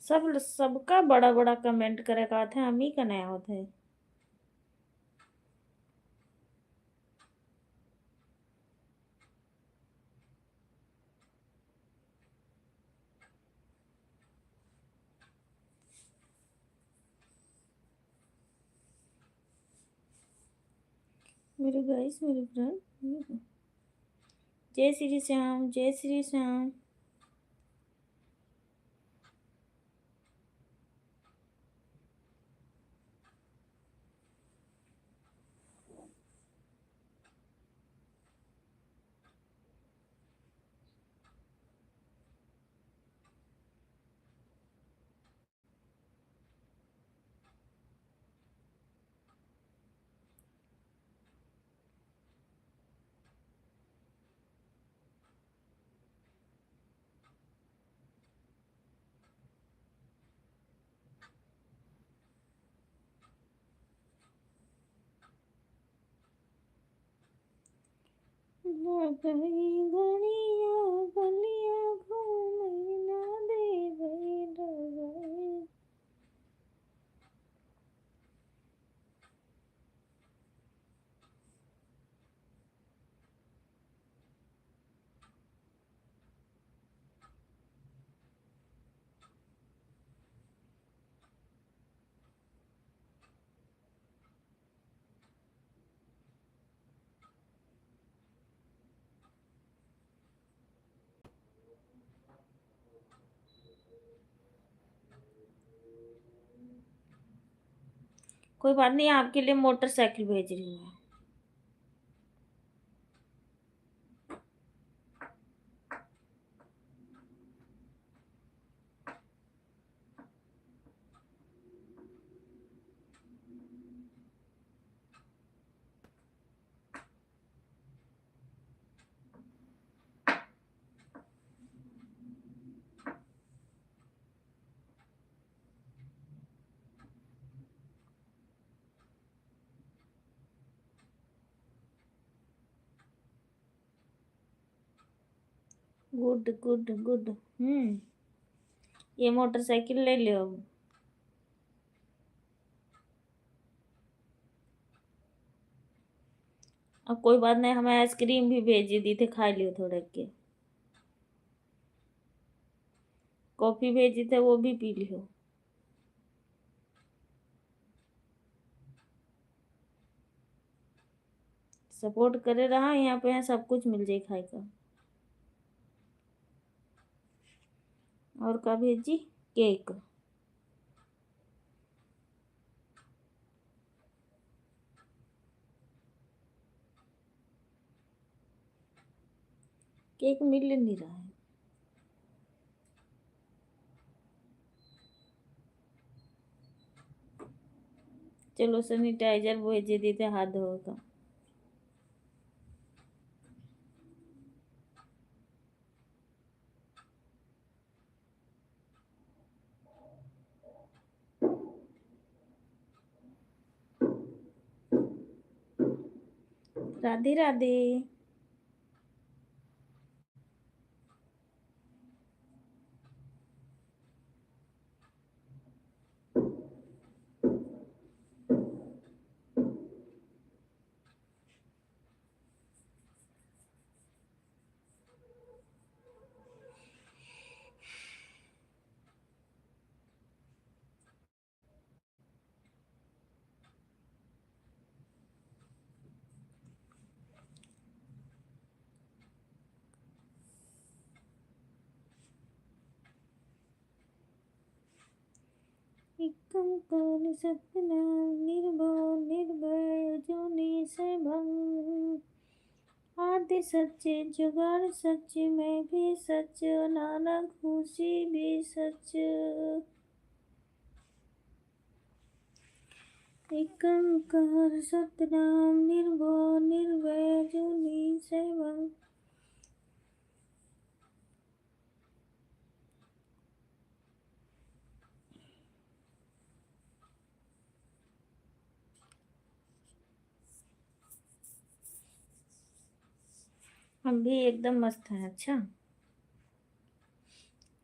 सबका बड़ा बड़ा कमेंट करे का था, हम ही का नया होता है। मेरे गाइस, मेरे फ्रेंड। जय श्री श्याम, जय श्री श्याम। गई गलिया गलिया घूमई ना देवई डगई। कोई बात नहीं, आपके लिए मोटरसाइकिल भेज रही हूँ मैं। Good good good. ये मोटरसाइकिल ले लो अब। अब कोई बात नहीं, हमें आइसक्रीम भी भेजी दी थे, खा लियो थोड़े के। कॉफी भेजी थे, वो भी पी लियो। सपोर्ट करे रहा, यहाँ पे है सब कुछ मिल जाए खाए का। और का भेजी? केक। केक मिल नहीं रहा है। चलो सैनिटाइजर भेजे दी थे हाथ धोने का। राधे राधे। एक कंकर सपना, निर्भय निर्भय जोनी से भंग। आदि सच्चे जुगाड़ सच, मैं भी सच, नानक खुशी भी सच। एक कंकर सतनाम, निर्भय निर्भय जोनी से भंग। हम भी एकदम मस्त हैं। अच्छा,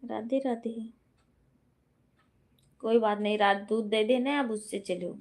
राधे राधे। कोई बात नहीं, रात दूध दे देना, अब उससे चलो।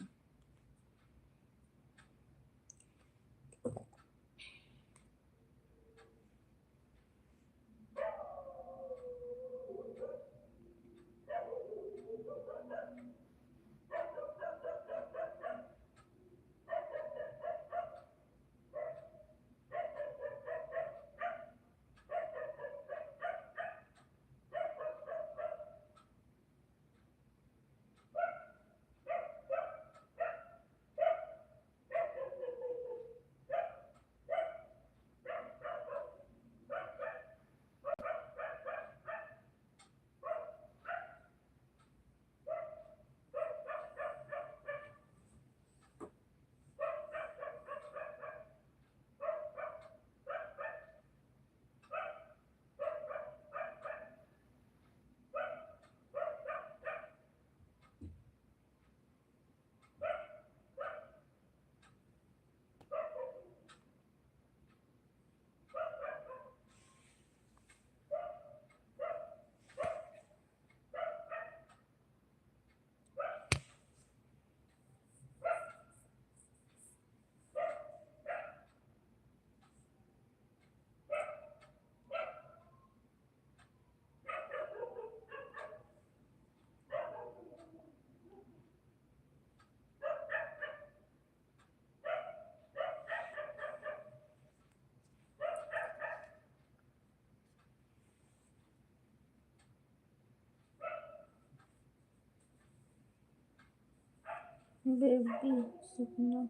बेबी सपना,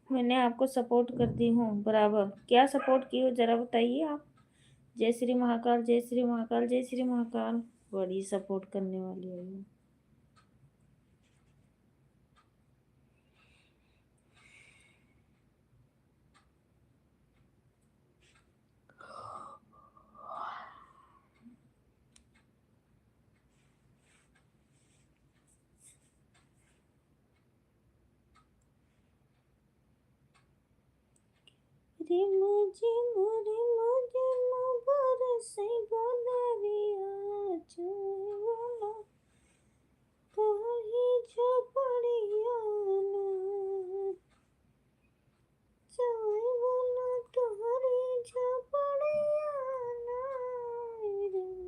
मैंने आपको सपोर्ट कर दी हूँ बराबर। क्या सपोर्ट की हो जरा बताइए आप। जय श्री महाकाल, जय श्री महाकाल, जय श्री महाकाल। बड़ी सपोर्ट करने वाली है ये। रिम झिम बरसे गोदरिया, चुना कहीं झपड़िया ना, चाय वाला तुम्हारी झपड़िया ना, रिम।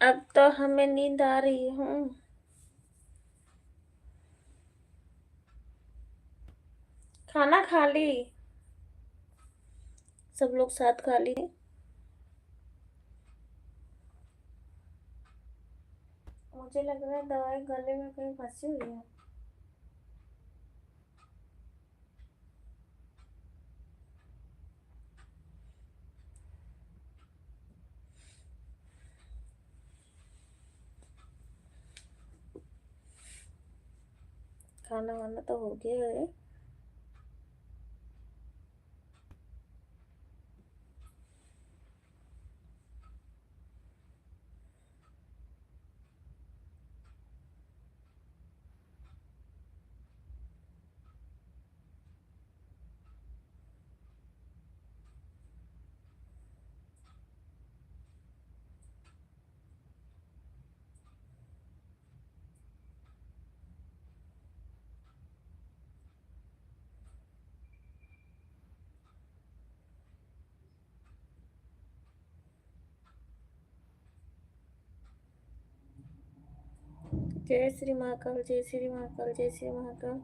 अब तो हमें नींद आ रही हूँ। खाना खा ली, सब लोग साथ खा ली। मुझे लग रहा है दवाई गले में कहीं फंसी हुई है। खाना वाना तो हो गया है। जय श्री महाकाल, जय श्री महाकाल, जय श्री महाकाल।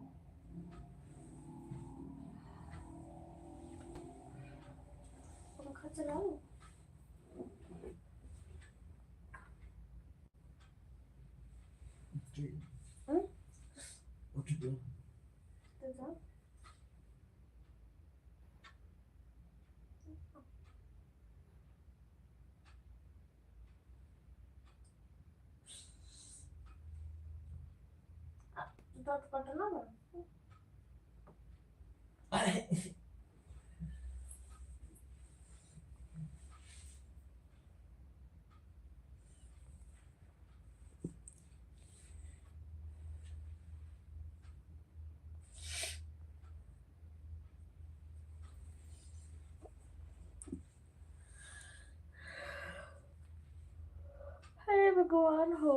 पंखा चलाओ। हम्म? उठ गया। तो जाओ। दांत काटना ना। अरे भगवान हो।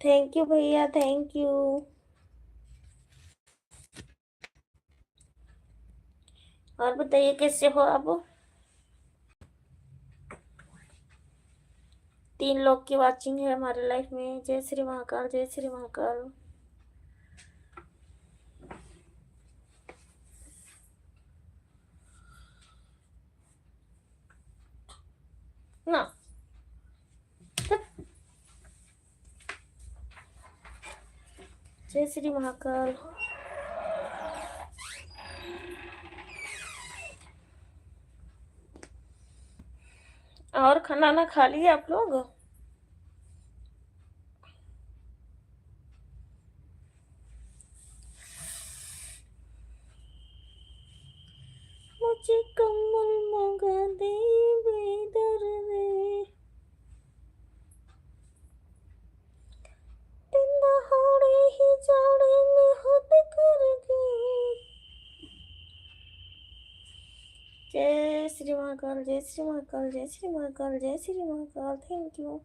थैंक यू भैया, थैंक यू। और बताइए कैसे हो आप? 3 लोग की वाचिंग है हमारे लाइफ में। जय श्री महाकाल, जय श्री महाकाल। ना जय श्री महाकाल। और खाना ना खा लिए आप लोग? मुझे कमल मंगा दे बेदर्दे, दिन दहाड़े ही जाड़े में हद कर दी। जय श्री महाकाल, जय श्री महाकाल, जय श्री महाकाल, जय श्री महाकाल। Thank you.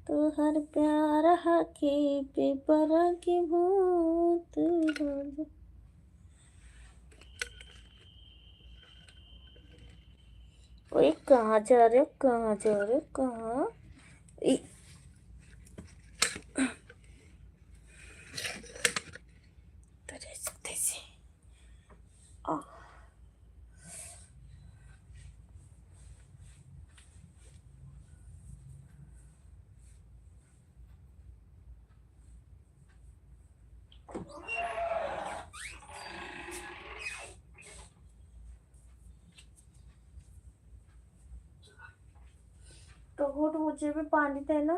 तो हर प्यार के पेपर की भूत। ओए कहाँ जा रहे हो, कहाँ जा रहे हो, कहाँ? तेरे सत्ते से आ तो घुट मुझे भी पानी देना।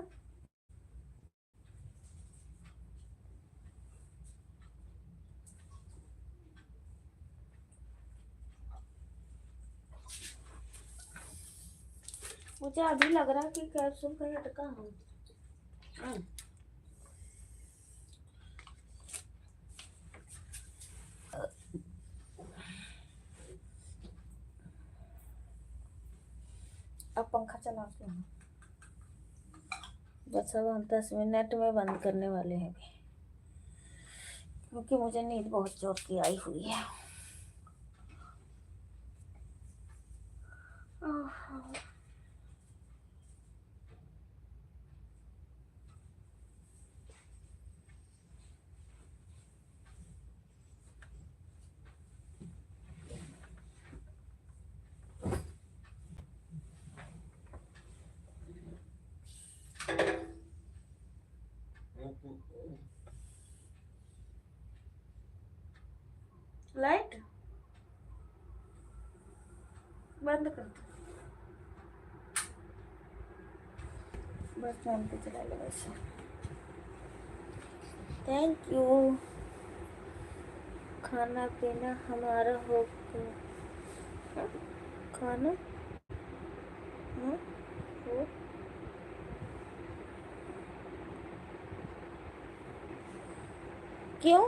मुझे अभी लग रहा है कि कैप्सूल कहीं अटका हूँ। अब पंखा चलाते हैं। बस अब हम 10 मिनट में बंद करने वाले हैं क्योंकि मुझे नींद बहुत जोर की आई हुई है। लाइट बंद कर दो, बस फोन पे चला लो वैसे। Thank you. खाना पीना हमारा हो गया। खाना हाँ हो। क्यों?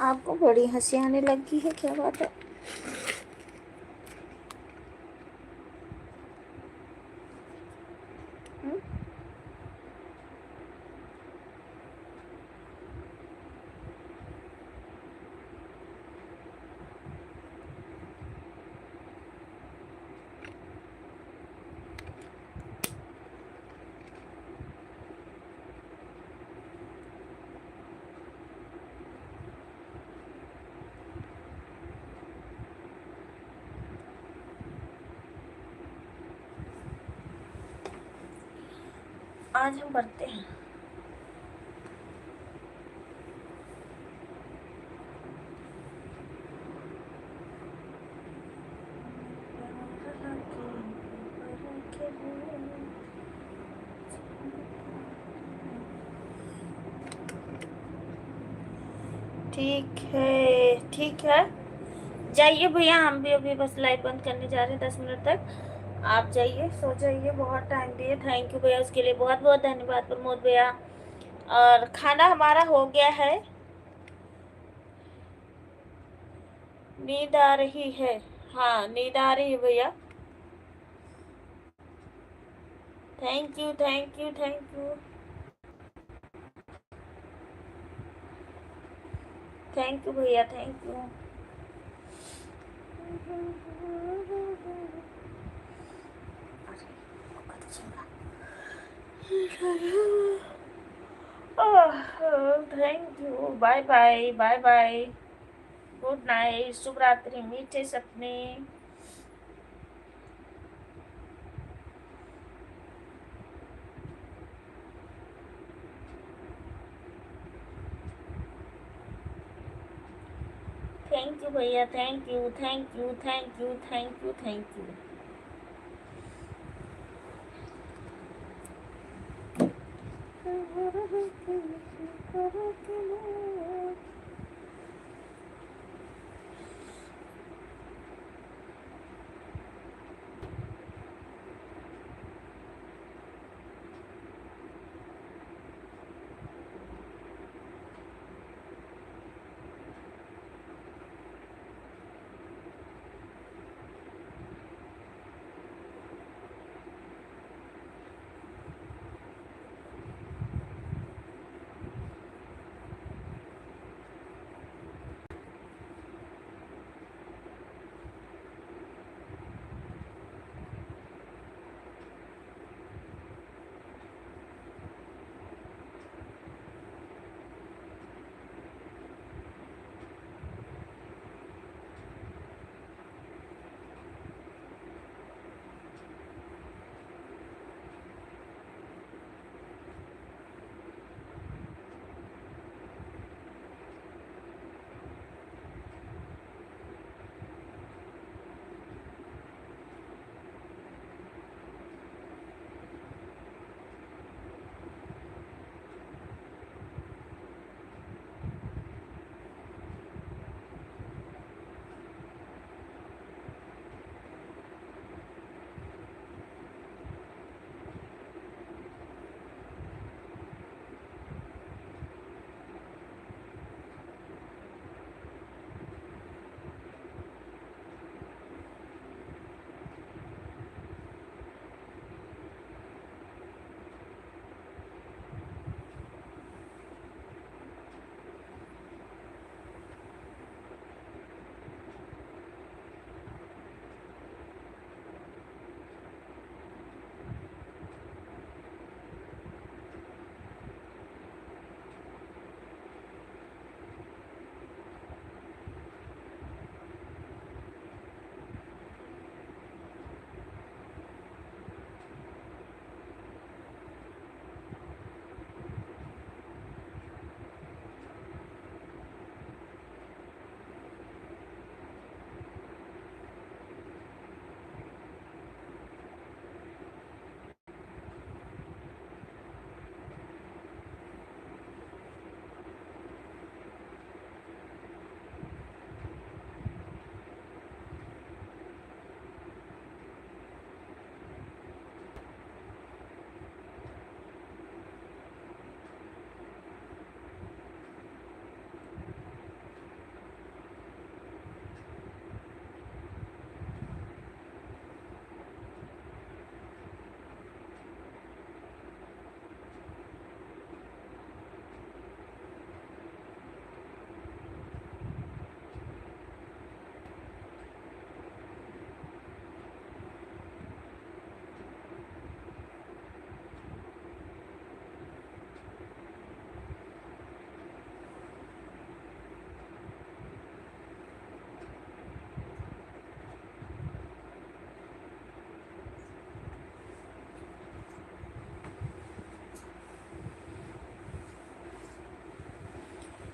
आपको बड़ी हंसी आने लगी है, क्या बात है? हम्म? आज हम करते हैं ठीक है, ठीक है। जाइए भैया, हम भी अभी बस लाइट बंद करने जा रहे हैं 10 मिनट तक। आप जाइए, सो जाइए, बहुत टाइम दिए। थैंक यू भैया, उसके लिए बहुत बहुत धन्यवाद प्रमोद भैया। और खाना हमारा हो गया है। नींद आ रही है? हाँ, नींद आ रही है भैया। Thank you, thank you, thank you, thank you भैया, thank you. Thank you, bye bye, bye bye, good night, शुभ रात्रि, मीठे सपने। थैंक यू भैया, thank you, thank you, thank you, thank you, thank you.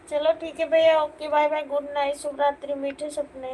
चलो ठीक है भैया, okay bye bye, good night, शुभ रात्रि, मीठे सपने।